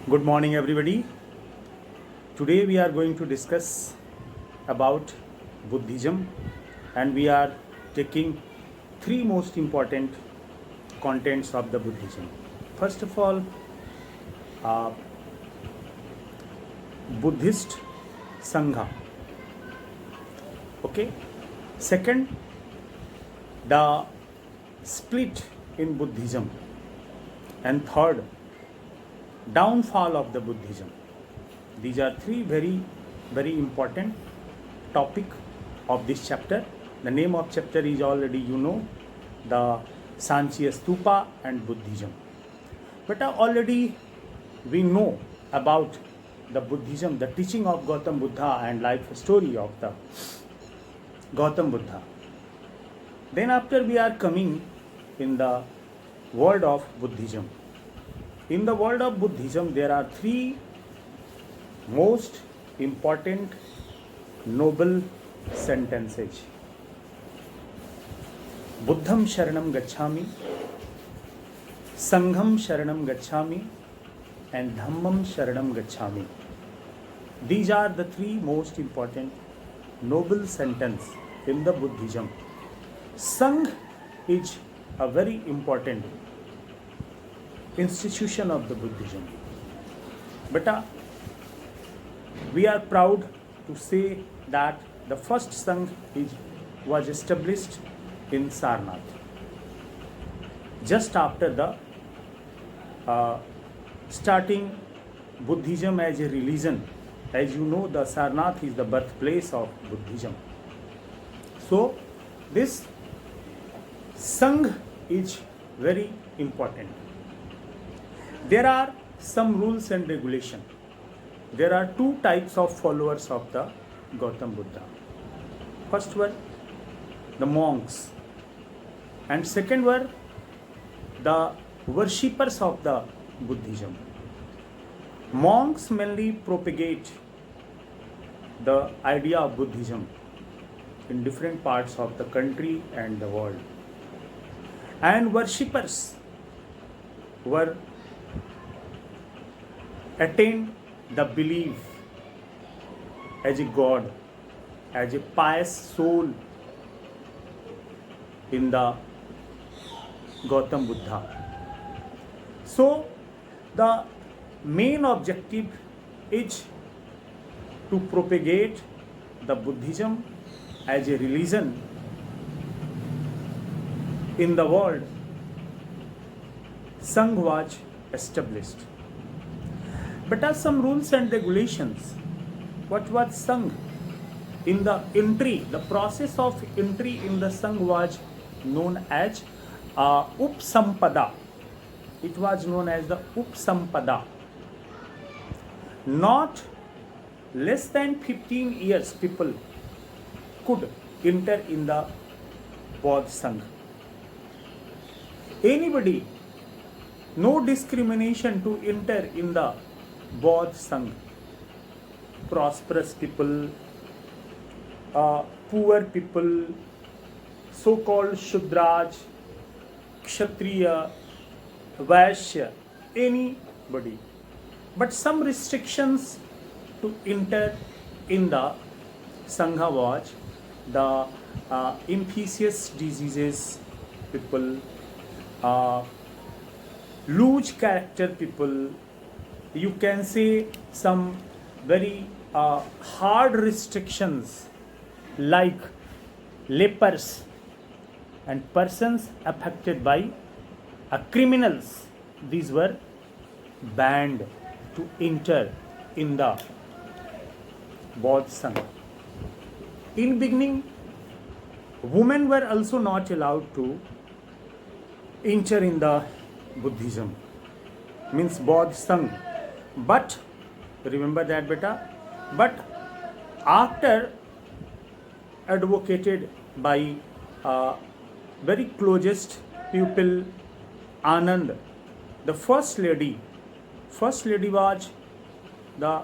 Good morning, everybody. Today we are going to discuss about Buddhism, and we are taking three most important contents of the Buddhism. First of all, uh, Buddhist Sangha. Okay. Second, the split in Buddhism, and third, downfall of the Buddhism. These are three very important topic of this chapter. The name of chapter is already the Sanchya Stupa and Buddhism. But already we know about the Buddhism, the teaching of Gautam Buddha and life story of the Gautam Buddha. Then after we are coming in the world of Buddhism. In the world of Buddhism, there are three most important noble sentences. Buddham Sharanam Gacchami, Sangham Sharanam Gacchami, and Dhammam Sharanam Gacchami. These are the three most important noble sentences in the Buddhism. Sangh is a very important institution of the Buddhism. But we are proud to say that the first Sangh was established in Sarnath. Just after the starting Buddhism as a religion, as you know, the Sarnath is the birthplace of Buddhism. So this Sangh is very important. There are some rules and regulations. There are two types of followers of the Gautam Buddha. First one, the monks, and second were the worshippers of the Buddhism. Monks mainly propagate the idea of Buddhism in different parts of the country and the world. And worshippers were attained the belief as a God, as a pious soul in the Gautam Buddha. So the main objective is to propagate the Buddhism as a religion in the world. Sangh was established. But as some rules and regulations, what was Sangh? In the entry, the process of entry in the Sangh was known as Upsampada. It was known as the Upsampada. Not less than 15 years people could enter in the Bodh Sangh. Anybody, no discrimination to enter in the Bodh Sangh. Prosperous people, poor people, so-called Shudraj, Kshatriya, Vaishya, anybody. But some restrictions to enter in the Sangha was the infectious diseases people, loose character people. You can say some very hard restrictions like lepers and persons affected by criminals. These were banned to enter in the Bodh Sangha. In beginning, women were also not allowed to enter in the Buddhism, means Bodh Sangha. But remember that, beta. But after advocated by very closest pupil Anand, the first lady was the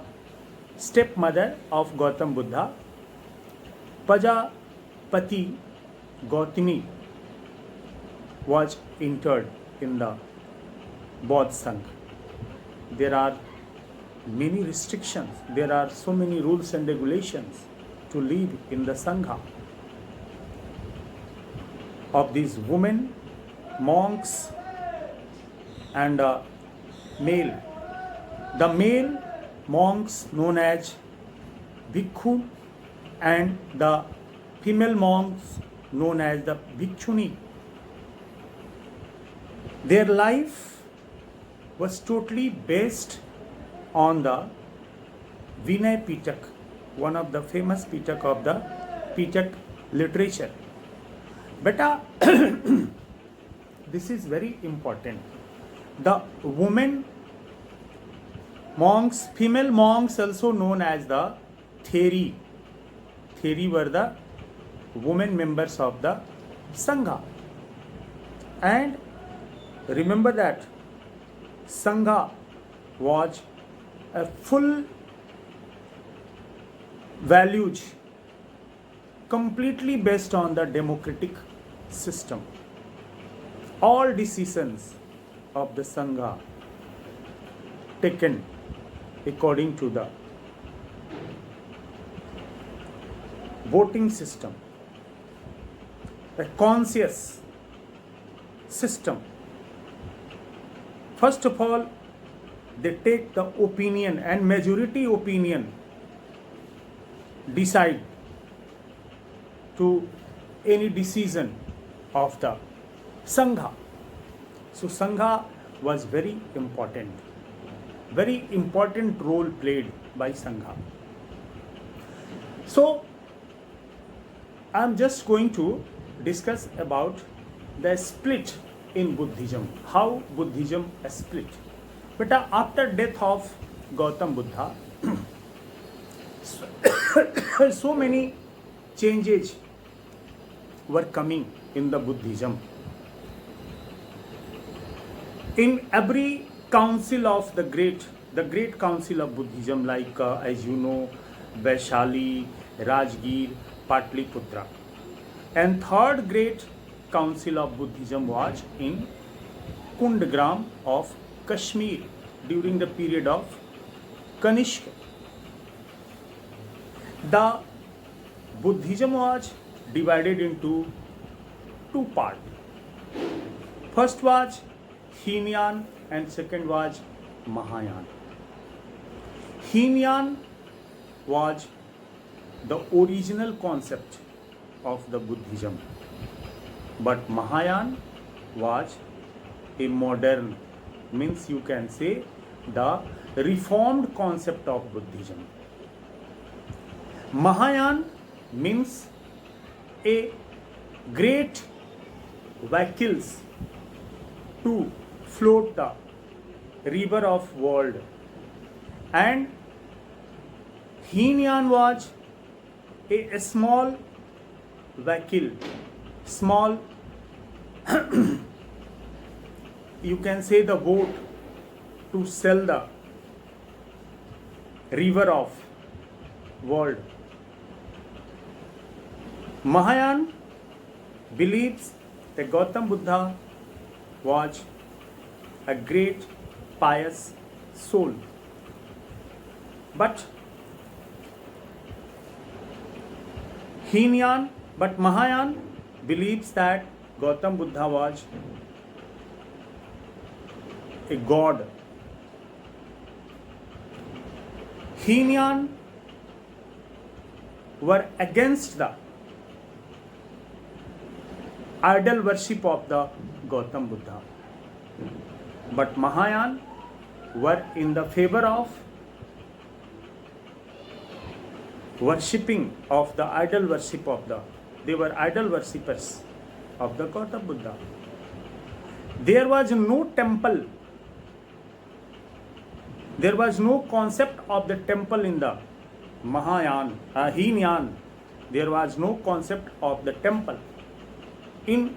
stepmother of Gautam Buddha, Pajapati Gautami was interred in the Bodh Sangh. There are many restrictions. There are so many rules and regulations to live in the Sangha of these women, monks, and male. The male monks known as Bhikkhu and the female monks known as the Bhikshuni. Their life was totally based on the Vinay Pitak, one of the famous Pitak of the Pitak literature. Beta, this is very important. The women monks, female monks also known as the Theri. Theri were the women members of the Sangha. And remember that Sangha was a full values completely based on the democratic system. All decisions of the Sangha taken according to the voting system, a conscious system. First of all, they take the opinion and majority opinion decide to any decision of the Sangha. So Sangha was very important role played by Sangha. So I am just going to discuss about the split in Buddhism, how Buddhism split. But after death of Gautam Buddha, so many changes were coming in the Buddhism. In every council of the great council of Buddhism, like as you know, Vaishali, Rajgir, Patliputra, and third great council of Buddhism was in Kundgram of Kashmir during the period of Kanishka. The Buddhism was divided into two parts. First was Hinayan and second was Mahayana. Hinayan was the original concept of the Buddhism, but Mahayana was a modern, means you can say the reformed concept of Buddhism. Mahayana means a great vehicles to float the river of world, and Hinayan was a small vehicle, small you can say the boat to sail the river of world. Mahayana believes that Gautam Buddha was a great pious soul, but Mahayana believes that Gautam Buddha was a god. Hinayan were against the idol worship of the Gautam Buddha, but Mahayana were in the favor of worshipping of the idol worship of the, they were idol worshippers of the Gautam Buddha. There was no temple, there was no concept of the temple in the Hinayan. There was no concept of the temple in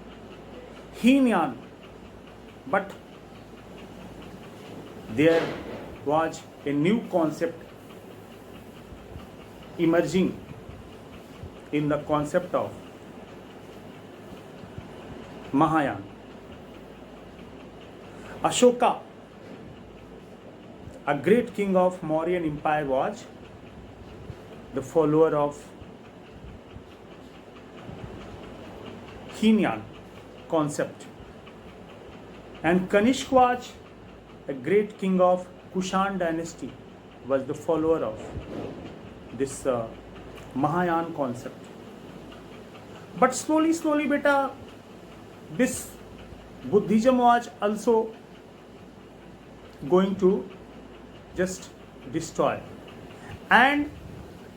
Hinayan, but there was a new concept emerging in the concept of Mahayana. Ashoka a great king of Mauryan Empire was the follower of Heenan concept, and Kanishk was a great king of Kushan dynasty, was the follower of this Mahayana concept. But slowly, beta, this Buddhism was also going to just destroy. And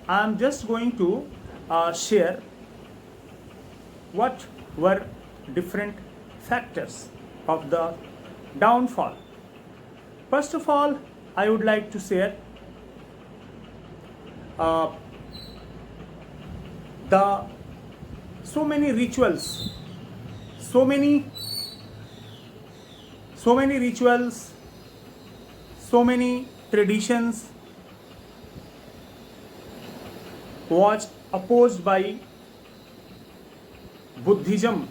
I am just going to share what were different factors of the downfall. First of all, I would like to share the so many rituals, so many rituals, so many traditions was opposed by Buddhism